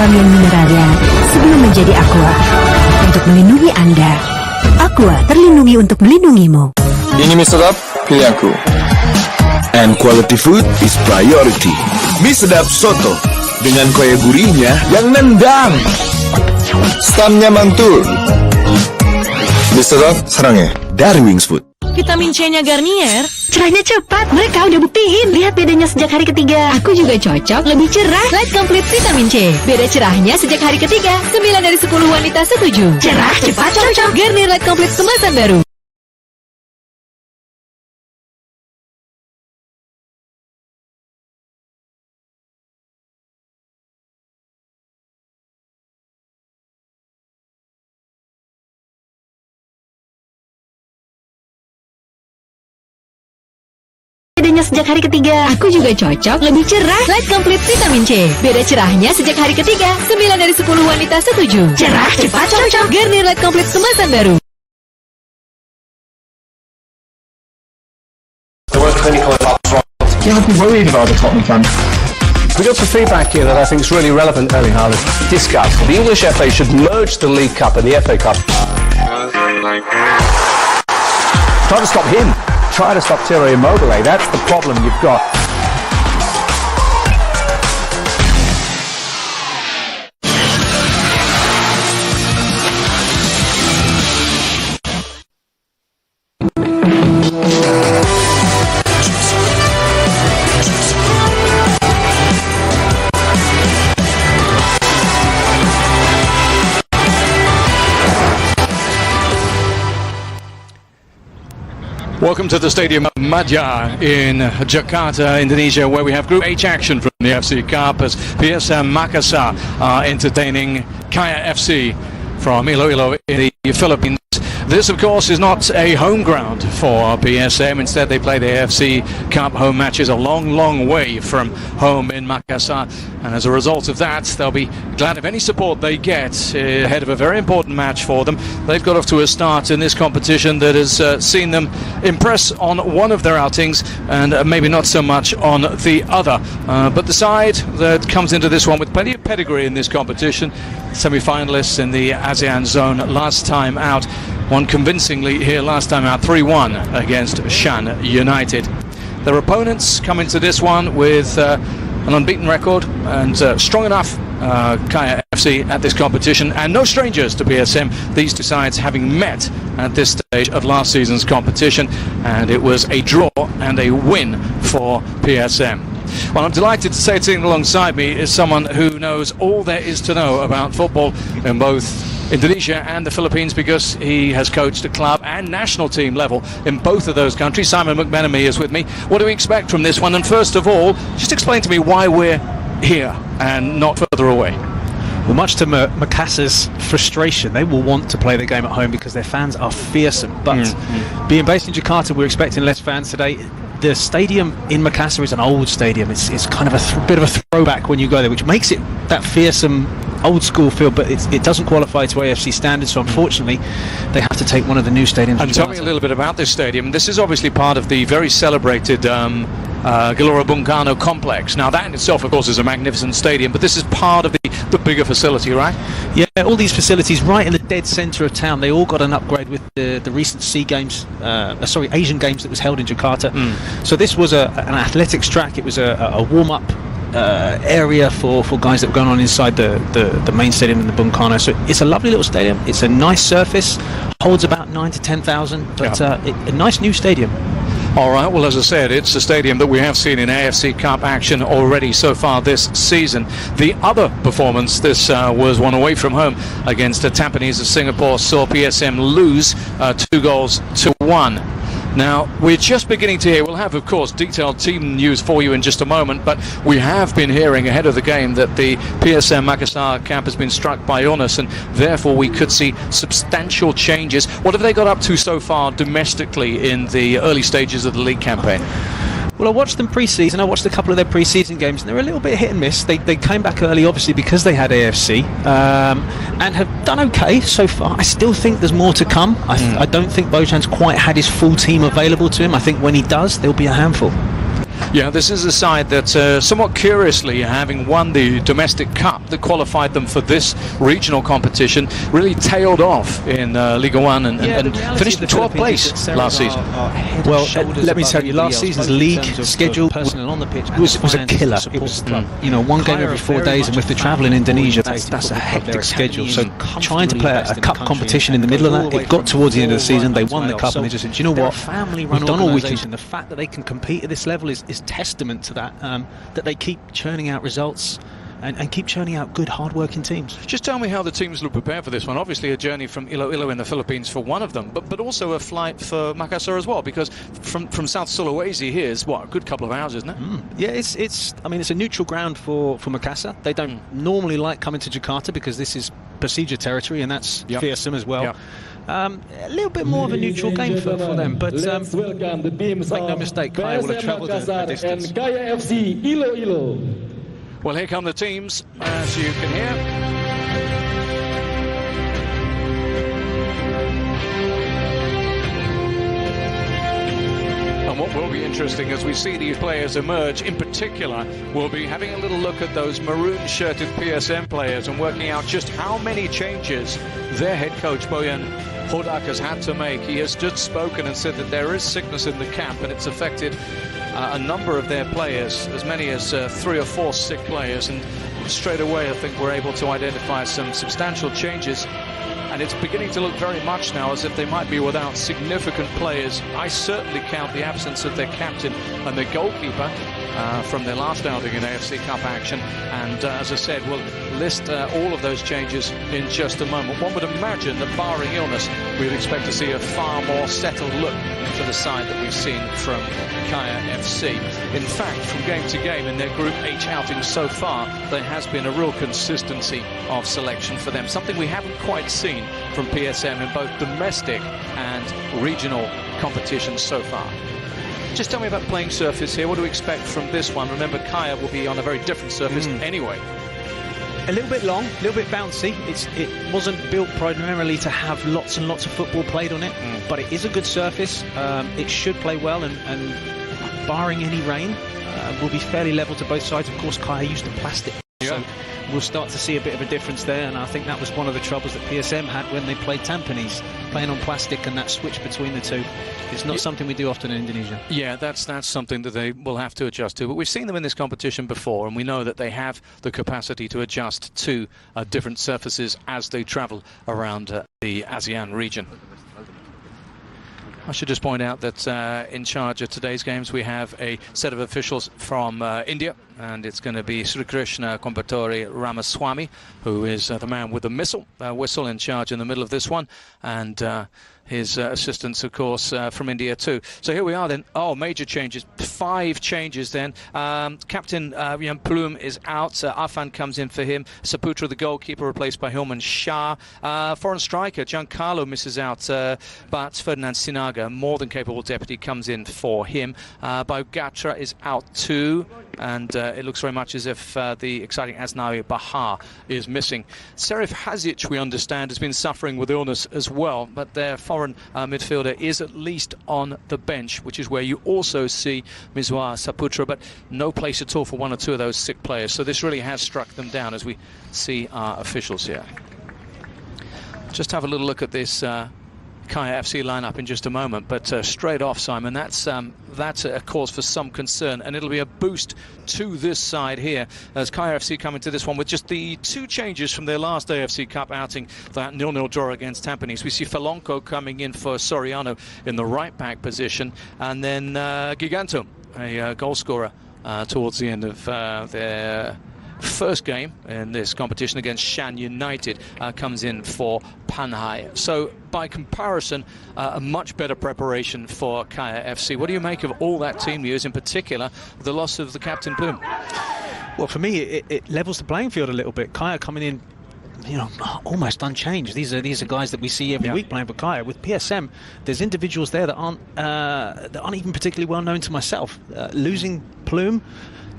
garam yang mineralnya sebelum menjadi aqua. Untuk melindungi Anda, aqua terlindungi untuk melindungimu. Ini mie sedap pilihanku. And quality food is priority. Mie sedap soto dengan koya gurihnya yang nendang. Stamnya mantul. Mie sedap 사랑해. Dari Wings Food. Vitamin C-nya Garnier Cerahnya cepat, mereka udah buktiin. Lihat bedanya sejak hari ketiga. Aku juga cocok, lebih cerah. Light Complete Vitamin C. Beda cerahnya sejak hari ketiga. 9 dari 10 wanita setuju. Cerah, cepat, cocok. Garnier Light Complete kemasan baru. Bedanya sejak hari ketiga. Aku juga cocok, lebih cerah. Light Complete Vitamin C. Beda cerahnya sejak hari ketiga. 9 dari 10 wanita setuju. Cerah, cepat, cocok. Garnier Light Complete kemasan baru. There were clinical problems. You have to be worried about the Tottenham fans. We got some feedback here that I think is really relevant, Erling Haaland. Discuss. The English FA should merge the League Cup and the FA Cup. Try to stop him. Try to stop Thierry Immobile. That's the problem you've got. Welcome to the Stadium Madya in Jakarta, Indonesia, where we have Group H action from the AFC Cup as PSM Makassar are entertaining Kaya FC from Iloilo in the Philippines. This, of course, is not a home ground for PSM. Instead, they play the AFC Cup home matches a long, long way from home in Makassar. And as a result of that, they'll be glad of any support they get ahead of a very important match for them. They've got off to a start in this competition that has seen them impress on one of their outings and maybe not so much on the other. But the side that comes into this one with plenty of pedigree in this competition, semi-finalists in the ASEAN zone last time out, won convincingly here last time out 3-1 against Shan United. Their opponents come into this one with an unbeaten record and strong enough Kaya FC at this competition, and no strangers to PSM, these two sides having met at this stage of last season's competition, and it was a draw and a win for PSM. Well, I'm delighted to say sitting alongside me is someone who knows all there is to know about football in both Indonesia and the Philippines, because he has coached at club and national team level in both of those countries. Simon McMenemy is with me. What do we expect from this one? And first of all, just explain to me why we're here and not further away. Well, much to Makassar's frustration, they will want to play the game at home because their fans are fearsome. But being based in Jakarta, we're expecting less fans today. The stadium in Makassar is an old stadium. It's kind of a bit of a throwback when you go there, which makes it that fearsome old school feel, but it doesn't qualify to AFC standards, so unfortunately they have to take one of the new stadiums. And tell me a little bit about this stadium. This is obviously part of the very celebrated Gelora Bung Karno complex. Now that in itself, of course, is a magnificent stadium, but this is part of the bigger facility, right? Yeah, all these facilities right in the dead centre of town, they all got an upgrade with the recent Asian Games that was held in Jakarta. So this was an athletics track. It was a warm-up area for guys that were going on inside the main stadium in the Bung Karno. So it's a lovely little stadium. It's a nice surface, holds about 9,000 to 10,000, but a nice new stadium. All right, well, as I said, it's a stadium that we have seen in AFC Cup action already so far this season. The other performance, this was one away from home against the Tampines of Singapore, saw PSM lose 2-1. Now, we're just beginning to hear, we'll have, of course, detailed team news for you in just a moment, but we have been hearing ahead of the game that the PSM Makassar camp has been struck by illness, and therefore we could see substantial changes. What have they got up to so far domestically in the early stages of the league campaign? Well, I watched them pre-season. I watched a couple of their pre-season games, and they were a little bit hit and miss. They came back early, obviously, because they had AFC, and have done okay so far. I still think there's more to come. I don't think Bojan's quite had his full team available to him. I think when he does, they'll be a handful. Yeah, this is a side that, somewhat curiously, having won the domestic cup that qualified them for this regional competition, really tailed off in Liga 1 and finished in 12th place last season. Well, let me tell you, last season's league schedule was a killer. It was, one game every 4 days, and with the travel in Indonesia, that's a hectic schedule. So trying to play a cup competition in the middle of that, it got towards the end of the season, they won the cup, and they just said, do you know what, we've done all we can. The fact that they can compete at this level is testament to that, that they keep churning out results and keep churning out good, hard-working teams. Just tell me how the teams look prepared for this one. Obviously a journey from Iloilo in the Philippines for one of them, but also a flight for Makassar as well, because from South Sulawesi here is, what, a good couple of hours, isn't it? Yeah, it's a neutral ground for Makassar. They don't normally like coming to Jakarta because this is Persija territory, and that's fearsome as well. A little bit more of a neutral game for them, but make no mistake, Kaya will have travelled a distance. Kaya FC Iloilo. Well, here come the teams, as you can hear. And what will be interesting as we see these players emerge, in particular, we'll be having a little look at those maroon-shirted PSM players and working out just how many changes their head coach, Boyan Hodak, has had to make. He has just spoken and said that there is sickness in the camp and it's affected a number of their players, as many as 3 or 4 sick players, and straight away I think we're able to identify some substantial changes, and it's beginning to look very much now as if they might be without significant players. I certainly count the absence of their captain and their goalkeeper from their last outing in AFC Cup action, and as I said, we'll list all of those changes in just a moment. One would imagine that barring illness, we'd expect to see a far more settled look to the side that we've seen from Kaya FC. In fact, from game to game in their Group H outing so far, there has been a real consistency of selection for them, something we haven't quite seen from PSM in both domestic and regional competitions so far. Just tell me about playing surface here. What do we expect from this one? Remember, Kaya will be on a very different surface anyway. A little bit long, a little bit bouncy. It wasn't built primarily to have lots and lots of football played on it, but it is a good surface. It should play well, and barring any rain, will be fairly level to both sides. Of course, Kaya used the plastic, so we'll start to see a bit of a difference there, and I think that was one of the troubles that PSM had when they played Tampines, playing on plastic, and that switch between the two. It's not something we do often in Indonesia. Yeah, that's something that they will have to adjust to, but we've seen them in this competition before, and we know that they have the capacity to adjust to different surfaces as they travel around the ASEAN region. I should just point out that in charge of today's games we have a set of officials from India, and it's going to be Sri Krishna Kombatori Ramaswamy, who is the man with the whistle in charge in the middle of this one, and his assistants, of course, from India too. So here we are then. Oh, major changes. 5 changes then. Captain Jan Plum is out. Afan comes in for him. Saputra, the goalkeeper, replaced by Hilman Shah. Foreign striker Giancarlo misses out, but Ferdinand Sinaga, more than capable deputy, comes in for him. Baugatra is out too, and it looks very much as if the exciting Asnawi Bahar is missing. Serif Hazic, we understand, has been suffering with illness as well, but their foreign midfielder is at least on the bench, which is where you also see Mizwar Saputra, but no place at all for 1 or 2 of those sick players. So this really has struck them down, as we see our officials here. Just have a little look at this Kaya FC lineup in just a moment, but straight off, Simon, that's a cause for some concern, and it'll be a boost to this side here as Kaya FC come into this one with just the 2 changes from their last AFC Cup outing, that 0-0 draw against Tampines. We see Falonco coming in for Soriano in the right back position, and then Giganto, a goal scorer towards the end of their first game in this competition against Shan United, comes in for Panhai. So by comparison, a much better preparation for Kaya FC. What do you make of all that team news, in particular the loss of the captain Bloom? Well, for me, it levels the playing field a little bit. Kaya coming in, almost unchanged. These are guys that we see every week playing for Kaya. With PSM, there's individuals there that aren't even particularly well known to myself. Losing Plume,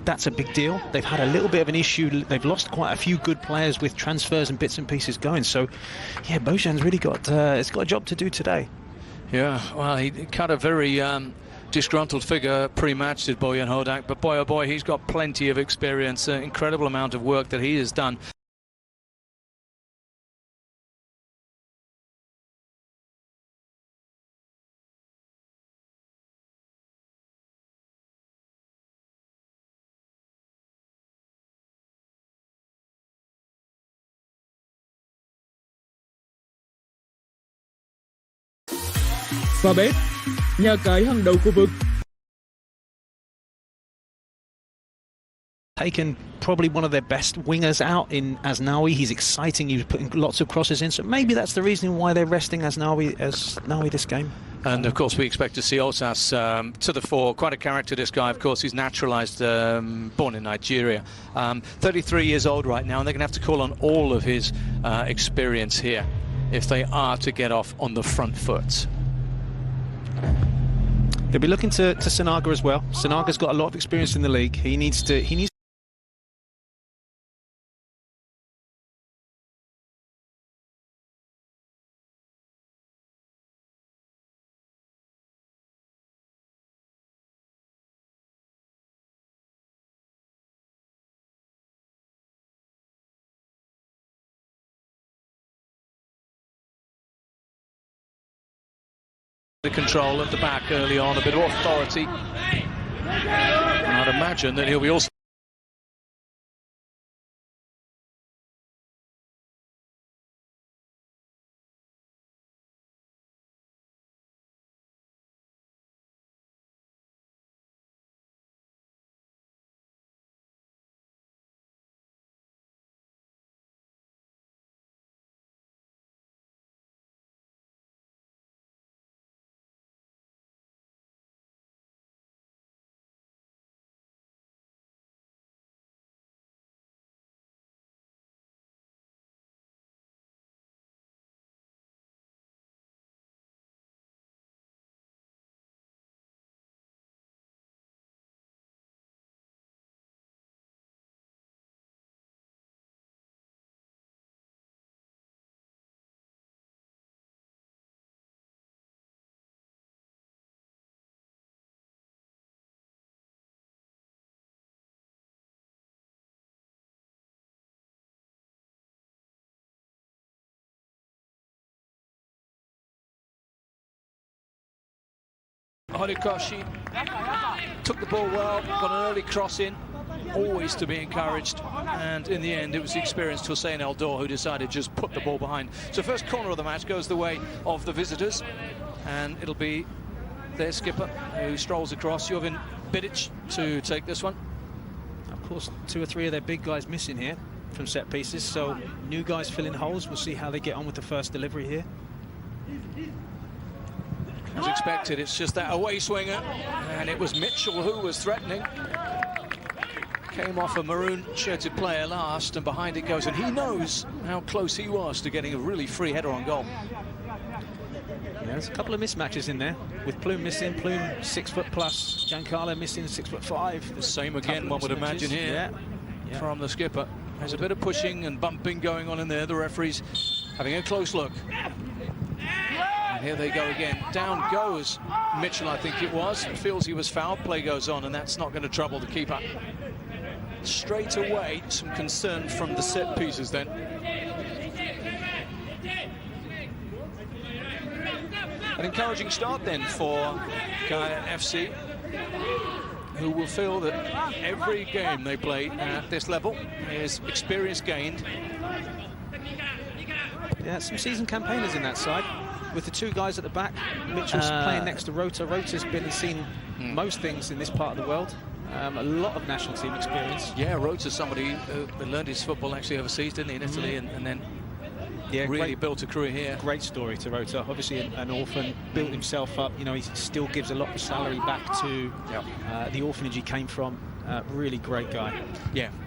that's a big deal. They've had a little bit of an issue. They've lost quite a few good players with transfers and bits and pieces going. So, yeah, Bojan's really got a job to do today. Yeah, well, he cut a very disgruntled figure pre-match, did Bojan Hodak, but boy oh boy, he's got plenty of experience, incredible amount of work that he has done. Pha bếp, nhà cái hàng đầu khu vực. Taken probably one of their best wingers out in Asnawi. He's exciting. He was putting lots of crosses in. So maybe that's the reason why they're resting Asnawi this game. And of course we expect to see Osas to the fore. Quite a character, this guy. Of course he's naturalised, born in Nigeria. 33 years old right now, and they're going to have to call on all of his experience here if they are to get off on the front foot. They'll be looking to Sanaga as well. Sanaga's got a lot of experience in the league. He needs The control at the back early on, a bit of authority. And I'd imagine that he'll be also Horikoshi took the ball well, got an early cross in, always to be encouraged, and in the end it was the experienced Hussein Eldor who decided to just put the ball behind. So first corner of the match goes the way of the visitors, and it'll be their skipper who strolls across, Jovan Bidic, to take this one. Of course, 2 or 3 of their big guys missing here from set pieces, so new guys filling holes. We'll see how they get on with the first delivery here. As expected, it's just that away swinger, and it was Mitchell who was threatening. Came off a maroon-shirted player last, and behind it goes, and he knows how close he was to getting a really free header on goal. Yeah, there's a couple of mismatches in there, with Plume missing, Plume 6 foot plus, Giancarlo missing 6'5". The same again, one would imagine here, from the skipper. There's a bit of pushing and bumping going on in there, the referee's having a close look. And here they go again. Down goes Mitchell, I think it was. Feels he was fouled. Play goes on, and that's not going to trouble the keeper. Straight away, some concern from the set pieces then. An encouraging start then for Kaya FC, who will feel that every game they play at this level is experience gained. Yeah, some seasoned campaigners in that side. With the 2 guys at the back, Mitchell's playing next to Rota. Rota's been and seen most things in this part of the world. A lot of national team experience. Yeah, Rota's somebody who learned his football actually overseas, didn't he, in Italy, and then really built a career here. Great story to Rota. Obviously an orphan, built himself up. You know, he still gives a lot of salary back to the orphanage he came from. Really great guy. Yeah.